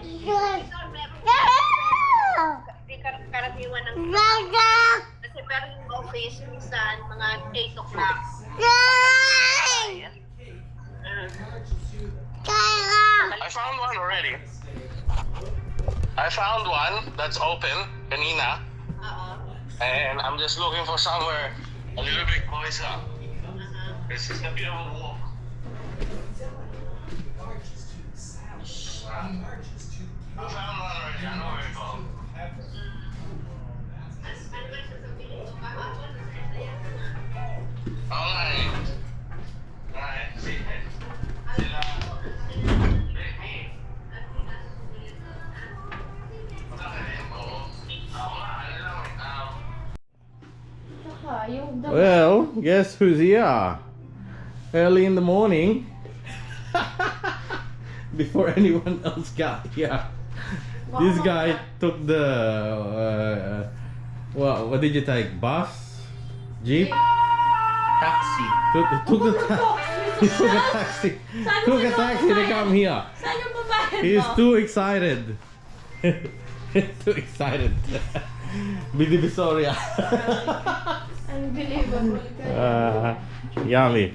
Hindi karaniwan ng kasi pero yung office minsan mga 8 o'clock. I found one already. I found one that's open, kanina. And I'm just looking for somewhere a little bit closer. This is a bit of a walk. I found one already, I know where to go. Alright. Alright, sige. Sila. Becky. Well, guess who's here? Early in the morning. Before anyone else got here. This guy took the what did you take? Bus? Jeep? Taxi. Took a taxi. Took a taxi to come here. Saan yung babae He's mo? too excited. Too excited. Bidivisoria. Unbelievable. Yummy.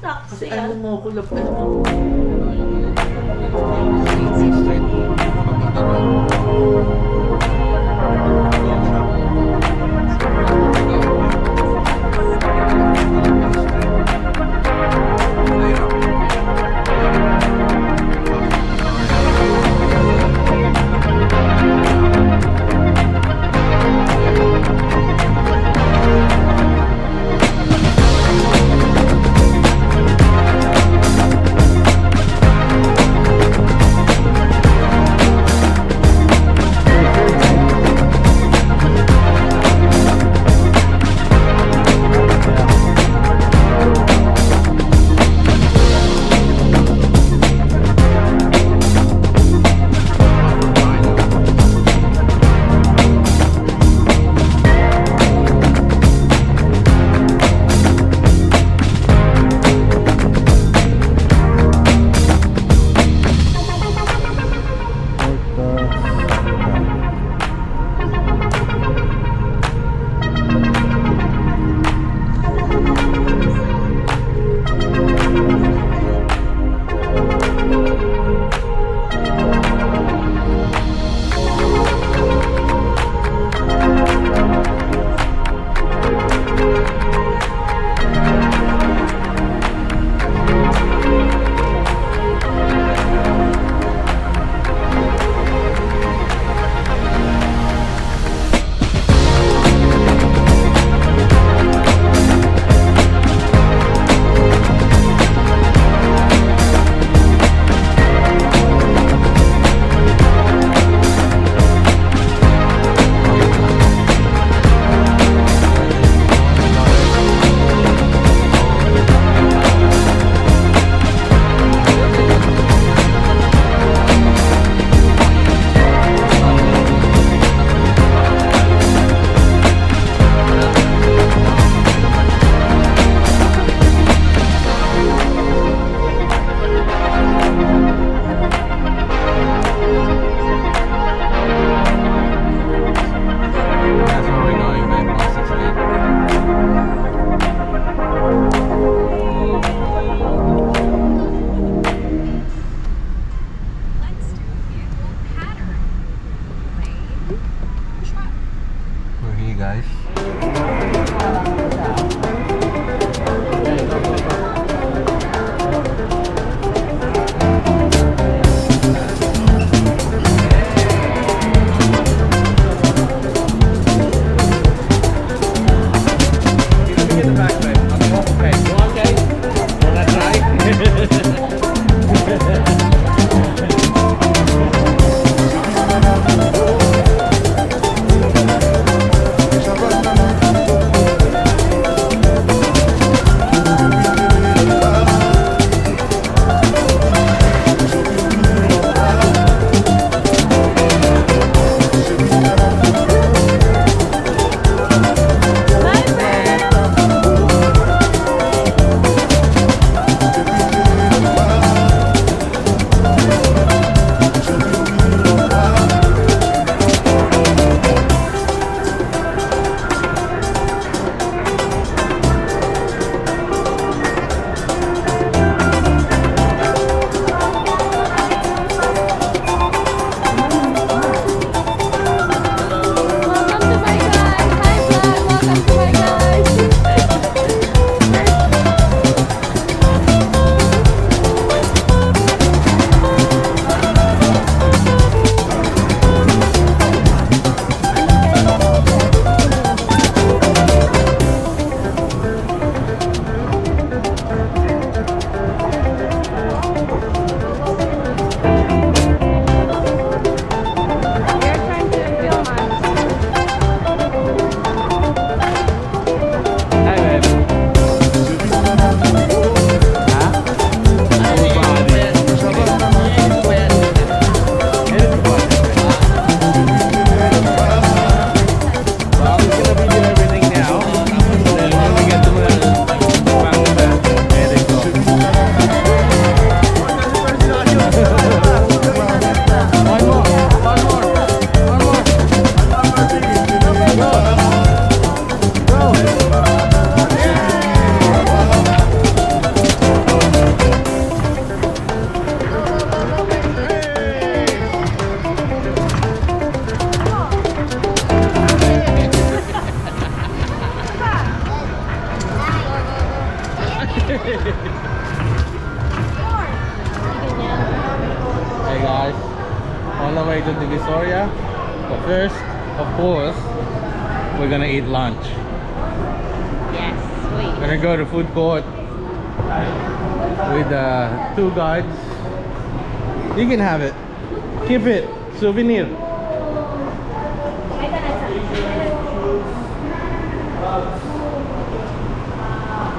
Taxi Ano yan. mo, kulap ka naman. Hey guys, on the way to Divisoria. But first, of course, we're gonna eat lunch. Yes, wait. We're gonna go to food court with two guides. You can have it. Keep it. Souvenir.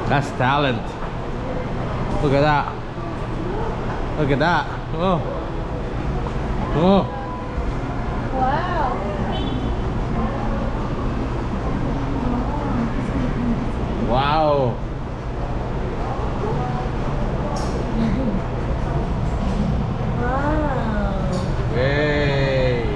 That's talent. Look at that. Look at that. Oh. Oh. Wow. Wow. Wow. Hey.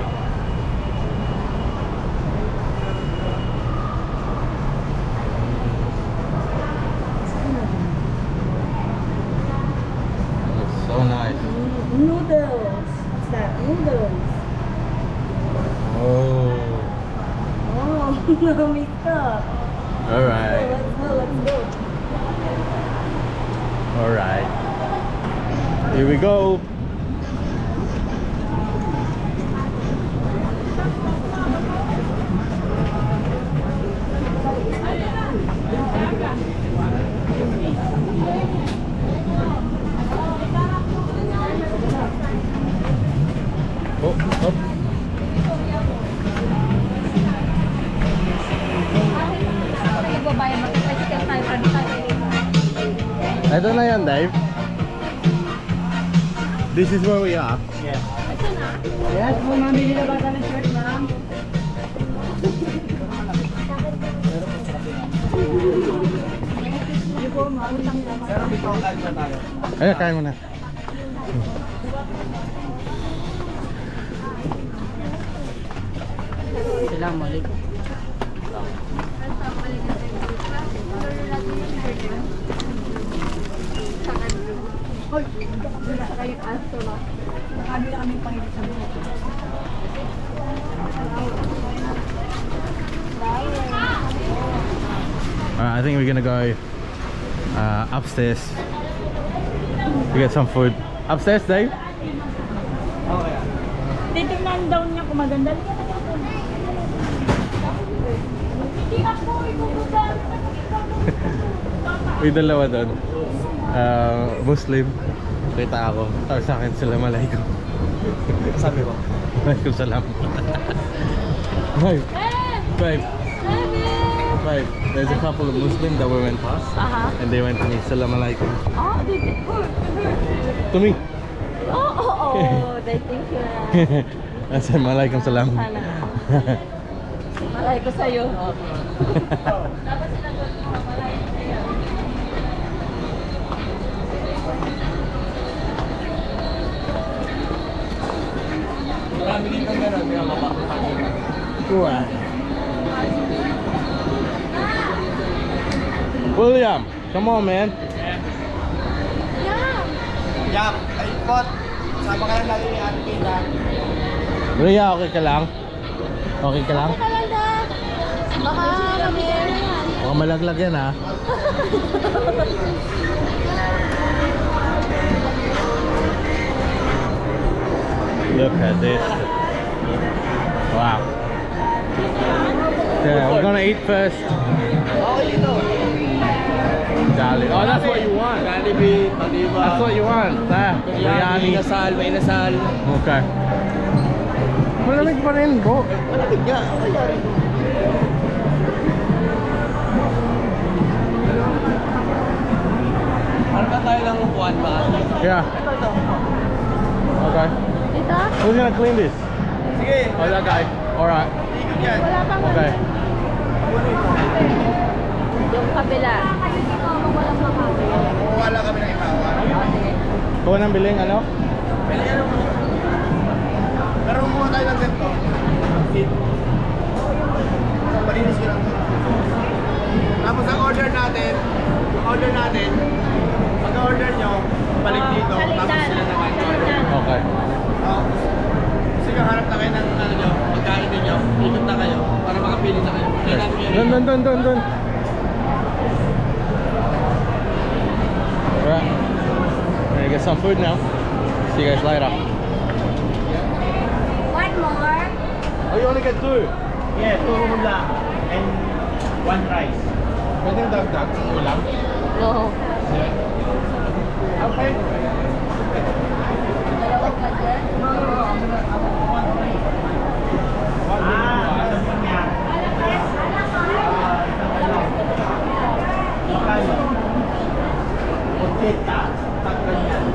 Looks so nice. Noodles. What's that? Noodles. Oh. Oh, yummy stuff. All right. Let's go, let's go. All right. Here we go. Oh, oh. Ito na yan, Dave. This is where we are. Yes, kung mamili na ba ng shirt, ma'am? Ay, kain mo na. Assalamualaikum. I think we're gonna go upstairs to get some food. Upstairs, Dave? Titignan daw niya kung maganda. Hindi ako ibubugan. May dalawa doon. Muslim. Kita ako. Tawag sa akin, Assalamualaikum. Sabi ko. Alaikum salam. Five. Five. Five. There's a couple of Muslims that we went past. And they went to me, Assalamualaikum. Oh, they did. To me. Oh, they think you're I said, Malaikum salam. malay ko sa'yo. Marami din kang gano'n, kaya mapapagod. Right. William, come on, man. Yap, ay pot. Sama ka lang lagi ni Ate Kita. Rhea, okay ka lang? Okay ka lang? Baka kami yan. Baka malaglag yan, ha? Look at this. Wow. Yeah, we're gonna eat first. Okay, ito. Jollibee. Oh, that's what you want. Jollibee, Padiba. That's what you want. Ah, Biryani, biryani. inasal, may inasal. Okay. Malamig pa rin, bro. Malamig nga, okay nga rin. Parang ba tayo lang upuan ba? Yeah. Ito, ito. Okay. Ito? Who's gonna clean this? Sige, Oh, that guy. Alright. ikot yan. Wala pang Okay. yung kabila. Kukuha lang kami ng ibawa. Kuha ng biling, ano? Pwede yan mo. Pero kumuha tayo ng ganito. Malinis ko lang. Tapos ang order natin, pag-order nyo, balik dito, tapos sila naman order. Okay. Sige, harap na kayo ng ano nyo, pagkain ninyo, ikot na kayo, para makapili na kayo. Kaya namin yun. Dun. some food now. See you guys later. One more. Oh, you only get 2? Yeah, 2 lang. And 1 rice. Pwede yung dagdag ng ulam? No. Okay. Alam mo niya. Pocheta. Takpan yan.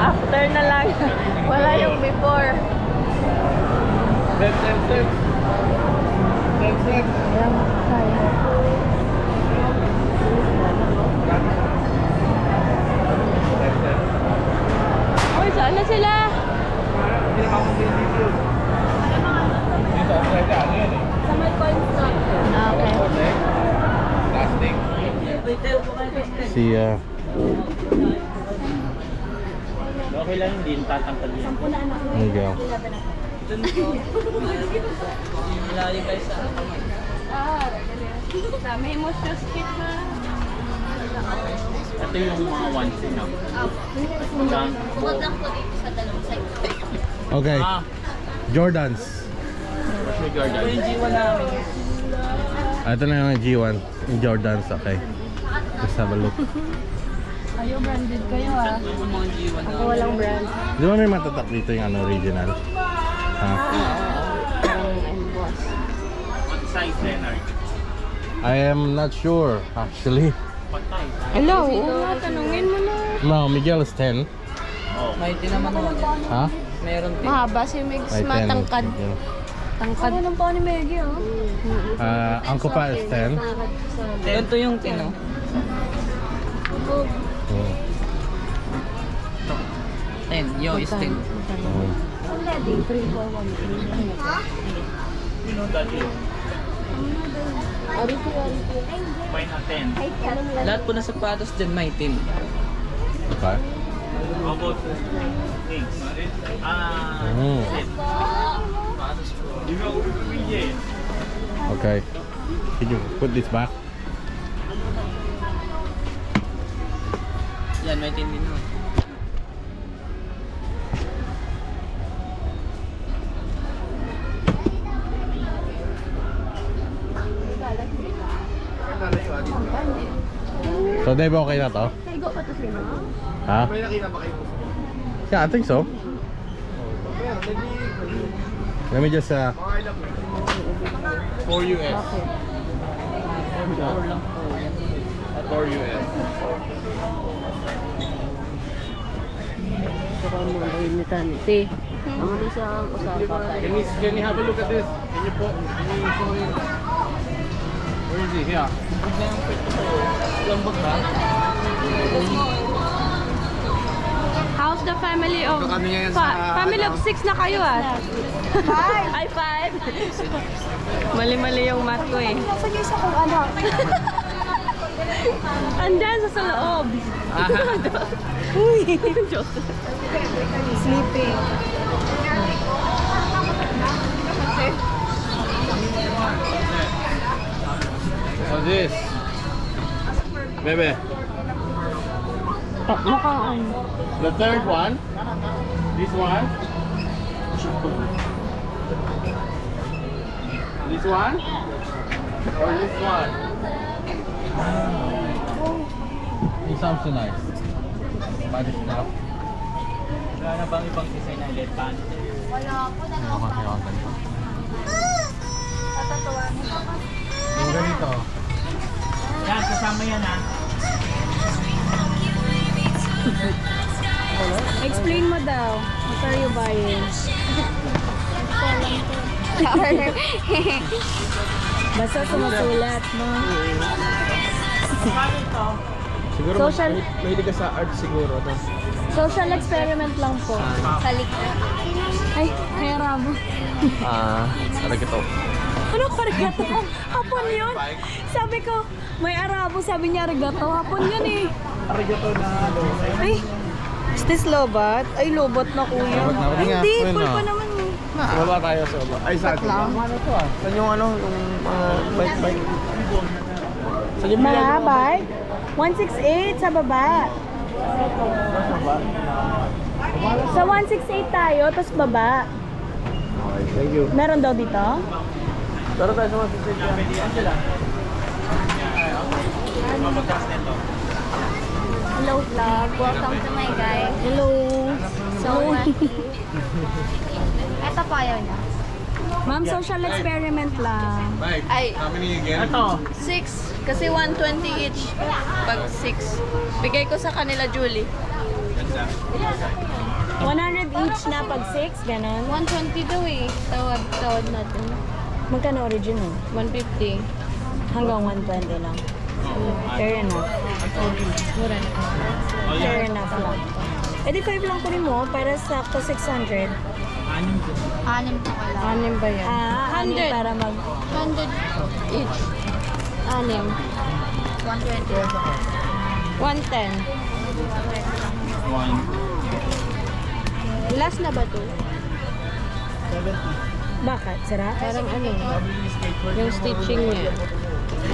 After na lang. Wala yung before. Step. Ayan, kaya. Uy, saan na sila? Dito, pwede ano yan eh. Sa may coin stock. Okay. Plastic. Si, Okay lang din, tatangkal yun. Miguel. Ilayo guys sa May mo shoes kit na. Ito yung mga ones yun. Huwag lang po dito sa dalawang side. Okay. Jordans. What's your Jordan? Ito yung G1 namin. Ito na yung G1. Yung Jordans, okay. Let's have a look. Ayaw branded kayo ah. Ito yung mga G1 Ako walang brand. Di ba may matatak dito yung ano, original? Ha? Parang emboss. What size, Leonard? I am not sure, actually. What size? Hello, tanungin mo na. No, Miguel is 10. Oh. May naman ako. Ha? Meron Mahaba si Migs, Ay, 10. matangkad. Miguel. Tangkad. Ano pa ni Meggy oh? Ang pa is 10. Ito yung tino. Hmm. 10. Yo, is 10. Hmm. Already, 3, 4, 1, 3. Ha? You know that yun. Arito. May na 10. Ay, kanong Lahat po na sapatos dyan may tin. Okay. How about things? Mm. You know, yeah. Okay. Can you put this back? Yan, may tin din nun. So, Dave, okay na to? Kaigo pa to sila. Ha? Yeah, I think so. Let me just 4 US. 4 US. Can you have a look at this? Can you show him? Where is he? Here. Lambot ba? How's the family of... Kami ngayon sa, family of 6 na kayo ah. 5? Ay, 5. Mali-mali yung math ko eh. Nasa niyo isa kung ano. Andyan sa loob. Uy! Joke. Sleeping. So this. Bebe. Mukhang The third one. This one. This one. Or this one. It sounds nice. But it's not. Wala na bang ibang design na LED pan? Yung ganito. Yan, kasama yan ha. explain mo daw. What are you buying? Basta sumusulat, no? Siguro Social- mahilig ka sa art siguro. No? Social experiment lang po. Kalikta. Ay, kaya mo. Arigato. Ano arigato? Hapon yun? Sabi ko, may Arabo, sabi niya arigato. Hapon yun eh. Arigato na ano. Ay, is this lobat? Ay, lobat na kuya. Lobat na. Ay, hindi, Full full na. pa naman eh. Sa baba tayo, sa baba. Ay, saan? Ano to ah? Saan yung ano, yung bike? Saan yung Mga bike? 168 sa baba. Sa 168 tayo, tapos baba. Okay, thank you. Meron daw dito? Tara tayo sa mga sisig. Hello vlog. Welcome to my guys. Hello. So lucky. Ito po ayaw niya. Ma'am, social experiment lang. Ay, Ito. 6. Kasi 120 each. Pag 6. Bigay ko sa kanila, Julie. 100 each na pag 6, ganon. 120 daw eh. Tawad natin. Magkano original? 150. Hanggang 120 lang. Fair enough. Mura na. Fair enough lang. Eh di 5 lang kunin mo para sakto 600. Anim po ko lang. Anim ba yan? Anim 100. para mag 100 each. Anim. 120. 110. Last na ba to? Bakit? Sarap? Parang ano? Yung stitching niya.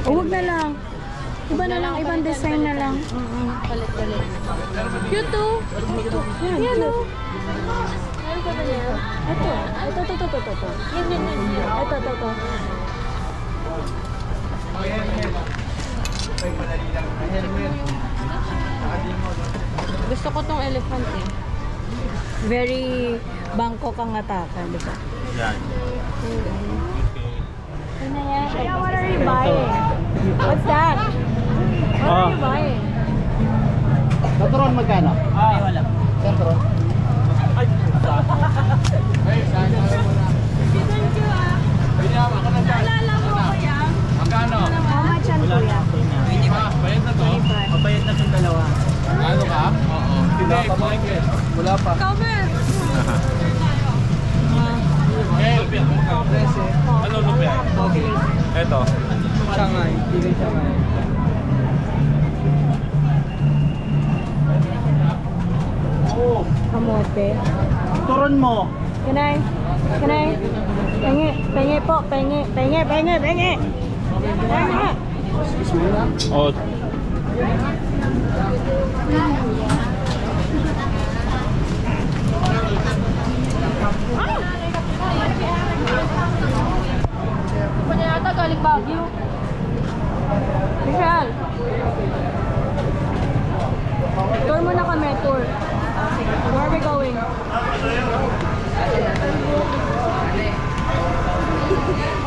O wag na lang. Iba na lang, ibang design na lang. Palit-palit. Cute to. Yan o. Ito. Ito. Ito. Gusto ko tong elephant eh. Very Bangkok ang ataka, di ba? Kuya, what are you buying? What's that? What are you buying? Natron magkano? Ay, wala. Natron. Ay, Alala mo, kuya? magkano? How much yan, kuya? Bayad na to? Bayad na itong dalawa. Ano ka? Oo. Hindi, wala pa. Cover! Ano lupia? Okay. Ito. Shanghai. Pili Shanghai. Kamote. Turon mo. Kanay. Penge po. Penge. Oh. Pa niya ata galing Baguio. Michelle. Tour muna kami, tour. Where are we going?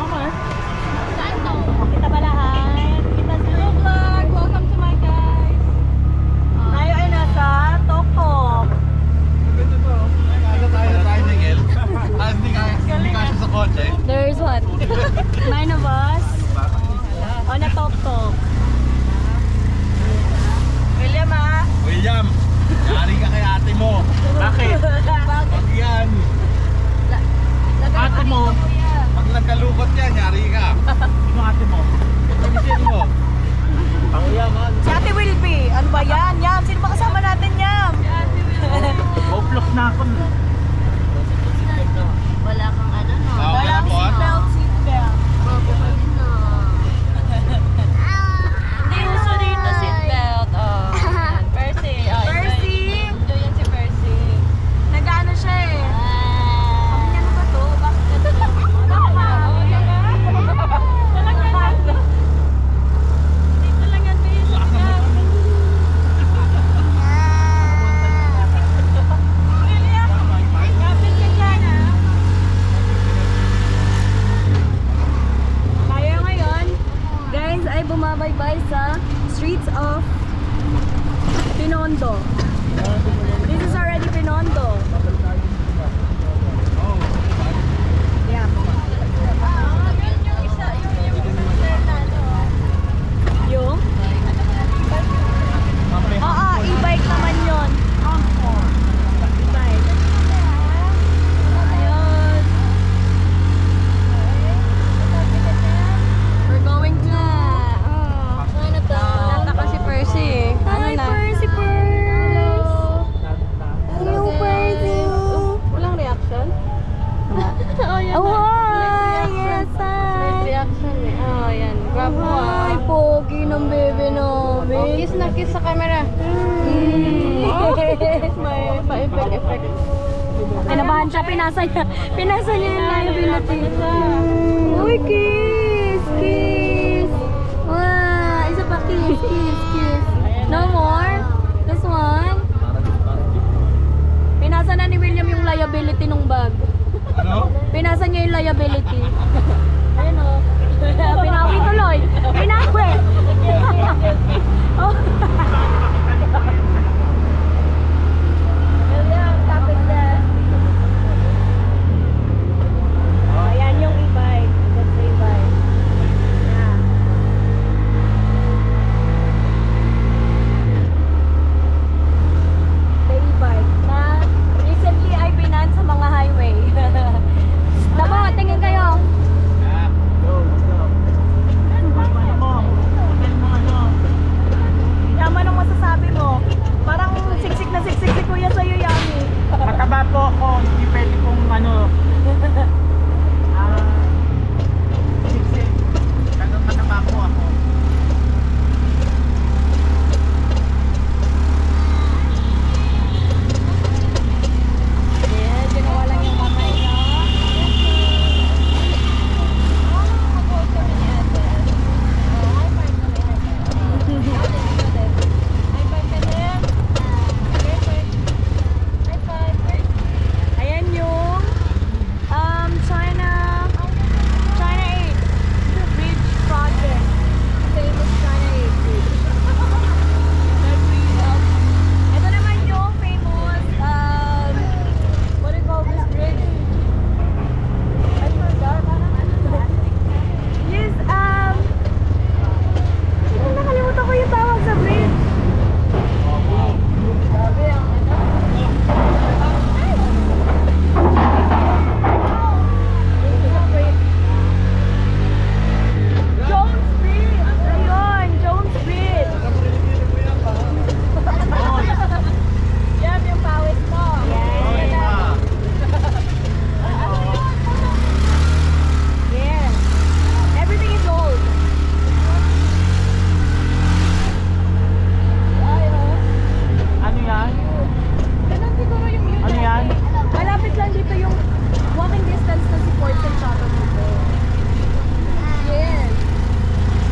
Okay. Kita ba lahat? Kita sa vlog. Welcome to my guys. Tayo ay nasa Tokok. There's what? 9 of us on a Tokok. William ah. William, yari ka kay ate mo. Bakit? Pag yan. Ate mo, pag nagkalukot yan, yari ka. Sino ate mo? Sino mo? Ang yaman. Si Ate Wilby. Ano ba yan? Yam. Sino ba kasama natin, Yam? Oplok na ako. Wala kang ano no. Wala po, akong seatbelt. Hindi uso dito seatbelt. Oh. Percy. Oh, Percy? Enjoy yan si Percy. Nag-ano siya eh. Sabi niya, ano ba to? Bakit ito? Dito lang yan, babe. Kapit ka dyan, ah. Tayo ngayon, guys, ay bumabaybay sa streets of Pinondo. This is already Pinondo. Yeah. Kiss na kiss sa camera. May pa-effect. Kinabahan siya, pinasa niya yung liability. Uy, kiss! Kiss! Wow, isa pa kiss, kiss, kiss. No more? This one? Pinasa na ni William yung liability nung bag. Ano? Pinasa niya yung liability. Ayun o. Pinawi tuloy. Pinawi! Oh. William, kapit na. Oh, ayan yung e-bike. That's the e-bike. Yeah. The e-bike na recently ay binan sa mga highway. Tabo, tingin kayo. Yaman ang masasabi mo. Parang siksik na siksik si Kuya sa'yo, Yami. Mataba po ako, hindi pwede kong ano. Siksik. Ganun mataba po ako. Yeah, ginawa lang yung kamay niya. Mag-work kami ni Ate. High five kami, high five. High five ka din. High five. Ayan yung China 8 Bridge Project. Famous China 8 Bridge. Ito naman yung famous what do you call this bridge? I forgot. Yes, nakalimutan ko yung tawag sa bridge. Grabe ang Jones Bridge! Ayun, Jones Bridge! Yan yung pawis mo. Yes. Yes. Everything is old. Ayun. Ano yan? Ganun siguro yung yun. Ano yan? Malapit lang dito yung walking distance na si Fort and Chato dito. Yes.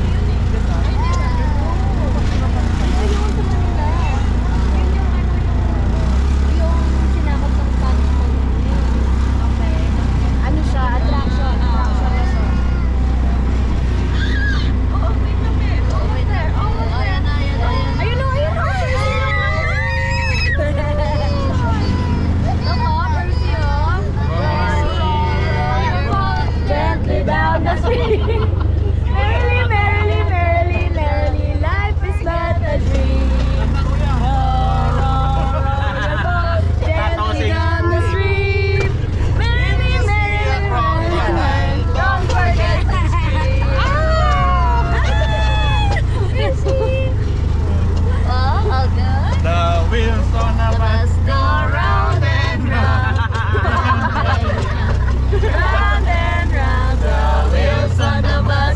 Ito yung sa Manila. Yun yung yung sinakot ng Spanish colony. Okay. Ano siya? Attraction na siya. Oh, wait na be. Over there. Oh, ayan. Ayun o. Gently down the street. Merrily, merrily, merrily, merrily, life is but a dream. Gently down the street. Merrily, merrily, merrily, don't forget to scream. Oh, all good. The wheels on the bus. Go round and round. Round and round, the wheels on the bus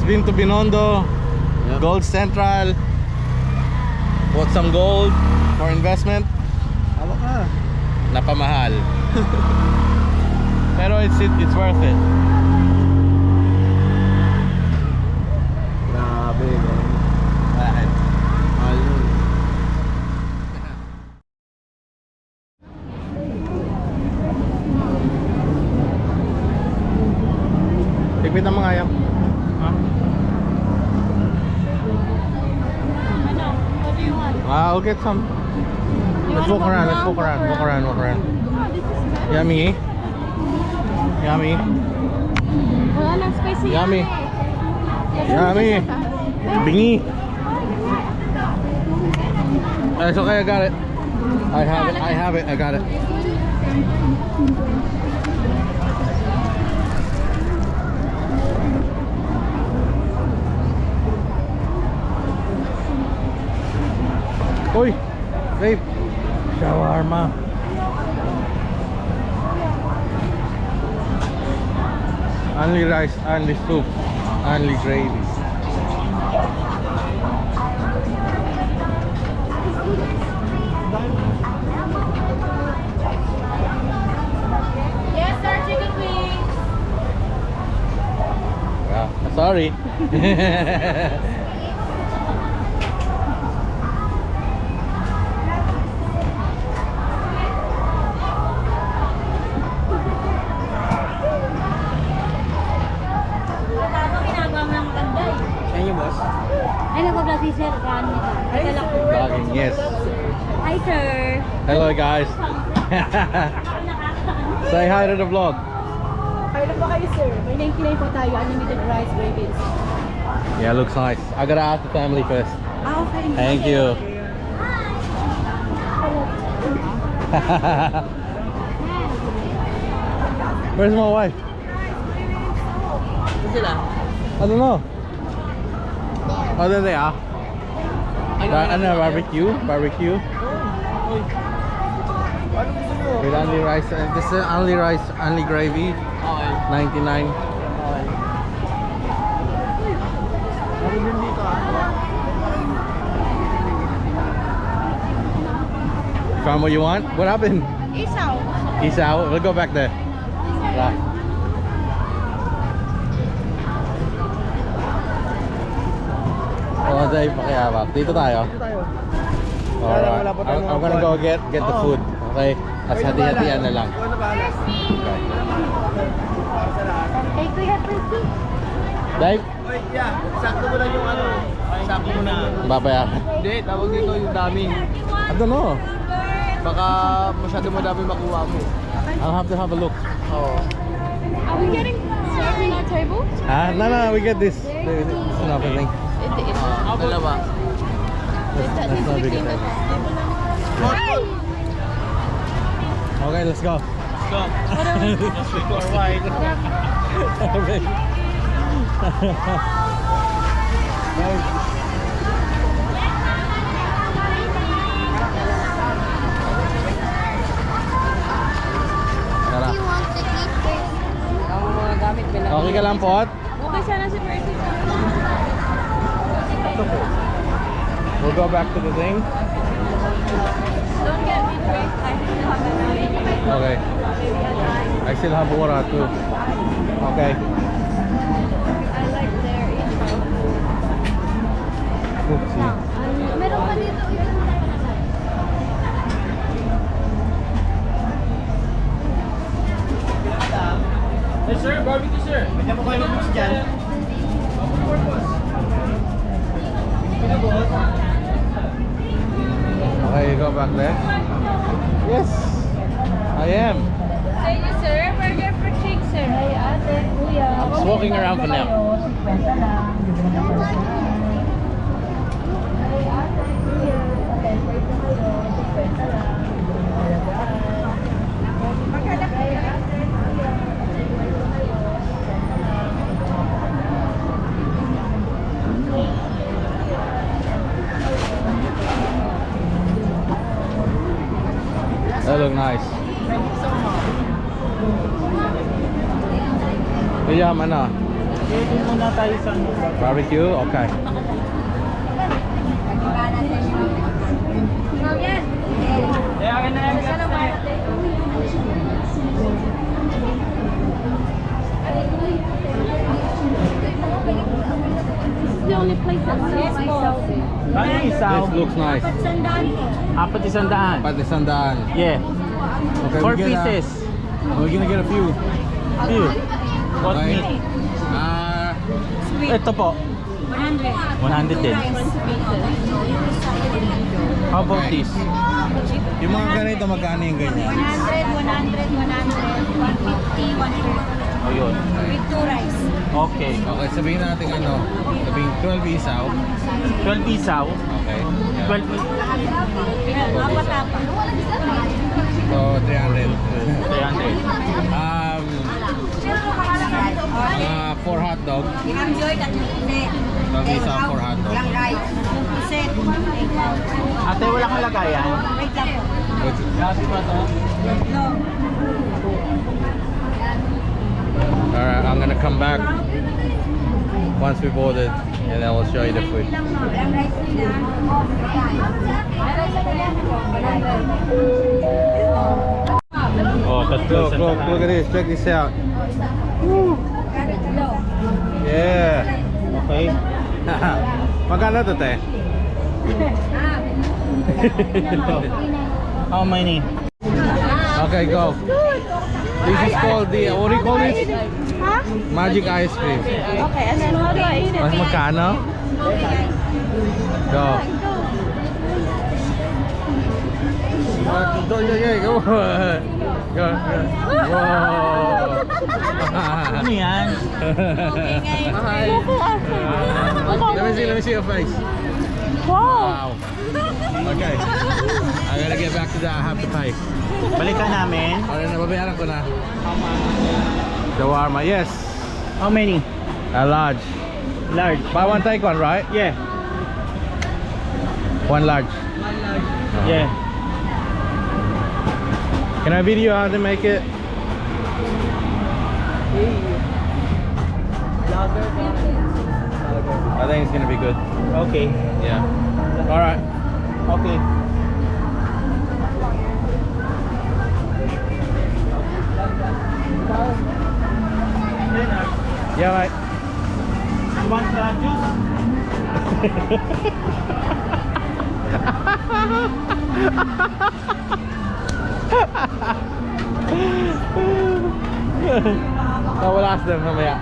been to Binondo, Gold Central. Bought some gold for investment. Hawak ka. Napamahal. Pero it's worth it. Grabe. Bakit? Mahal yun. Tigpit ang mga ayaw. Ano? What do you want? I'll get some. Let's walk around, let's walk around, walk around, walk around. Yummy. Yummy. Wala nang spicy Yummy. yan eh. Yummy. Bingi. It's okay, I got it. I have it, I got it. Uy, babe. Shawarma. Only rice, only soup, only gravy. Yes, sir, chicken wings. Yeah, sorry. Ano ginagawa mo ng maganda eh? Sa inyo, boss? Ay, nag-vlog si sir. Kaano nito? Teka lang. Vlogging, yes. Hi, sir. Hello guys. Say hi to the vlog. Kailan pa kayo, sir? May 99 po tayo. Unlimited rice, gravy. Yeah, looks nice. I gotta ask the family first. Ah, okay. Thank you. Where's my wife? Ito sila. I don't know. Oh, there they are. Ano, barbecue? Barbecue? With only rice. This is only rice, only gravy. Okay. 99. Okay. Meron din dito Found what you want? What happened? Isaw. Isaw? We'll go back there. Right. Oh, tayo pakiyabak. Dito tayo. Dito tayo. Alright. Wala pa tayong I'm gonna go get the Oo. food. Okay? Tapos hati-hatian na lang. Ikaw na bahala. Okay. Para sa lahat. Ay, kuya, pretty. Dave, Oy, yeah. Sakto mo lang yung ano. Sakto mo lang. babayaran. Hindi, tawag dito yung dami. I don't know. Baka masyado madami makuha mo. I'll have to have a look. Oo. Are we getting served in our table? Ah, no, we get this. This is another thing. Dalawa. That's not big a thing. Okay, let's go. Stop. Sweet or white. Tara. Ang mga gamit, Okay ka lang, Pot? Okay sana si Percy. We'll go back to the thing. Don't get me drink. I still have an Okay. I still have water too. Okay. I like their intro. Oopsie. Meron pa dito. Hey sir, barbecue sir. Pwede mo kayo mag-book dyan. Okay, you go back there. Yes, I am. Thank you, sir. Burger for chick, sir. Ay, ate, kuya. Just walking around for now. That look nice. Yayaman na. Dito muna tayo sa ano. Barbecue? Okay. Kaya na yan. The only place that sells myself. Ano yung isaw? This looks nice. Apat isang daan. Pati sandaan. Yeah. Okay, 4 we get, pieces. We're gonna get a few. Ew. What Okay. meat? Ito po. 100. 100 din. How about Okay. this? Yung mga ganito, magkano yung ganyan? 100, 100, 150, 150. Ayun. With 2 rice. Okay. Okay, sabihin natin ano, sabihin 12 isaw. 12 isaw. Okay. Yeah. 12 Apa-tapa. So, 300. 300. 4 hot dog. Enjoy that pusit. 12 isaw, 4 hot dog. Yung rice. Pusit. Ate, wala kang lagayan? Wait lang po. Kasi pa to? No. Alright, I'm gonna come back once we've ordered and then we'll show you the food. Walang rice nila. Oh, tatlo. Look at this, check this out. Yeah. Okay. Magkano to, te? How many? Okay, go. This is called the, what do you call this? Magic ice cream. Okay, and then how do I eat it? Mas magkano? Go. Go, yeah, go. Go. Whoa. Ano yan? Let me see your face. Wow. Wow. Okay. I gotta get back to that. I have to pay. Balikan namin. Alright, nababayaran ko na. Shawarma, yes. How many? A large. Large. Buy one, take one, right? Yeah. One large. Yeah. Can I video how to make it? I think it's gonna be good. Okay. Yeah. Alright. Okay. Yeah, mate. You want I will ask them mamaya.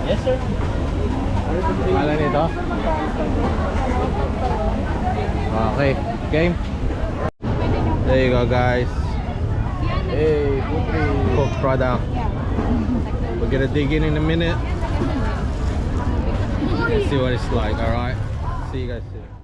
Yes, sir. Alam nito? Okay, game. There you go, guys. Hey, Cook product. We're gonna dig in a minute. Let's see what it's like. All right. See you guys soon.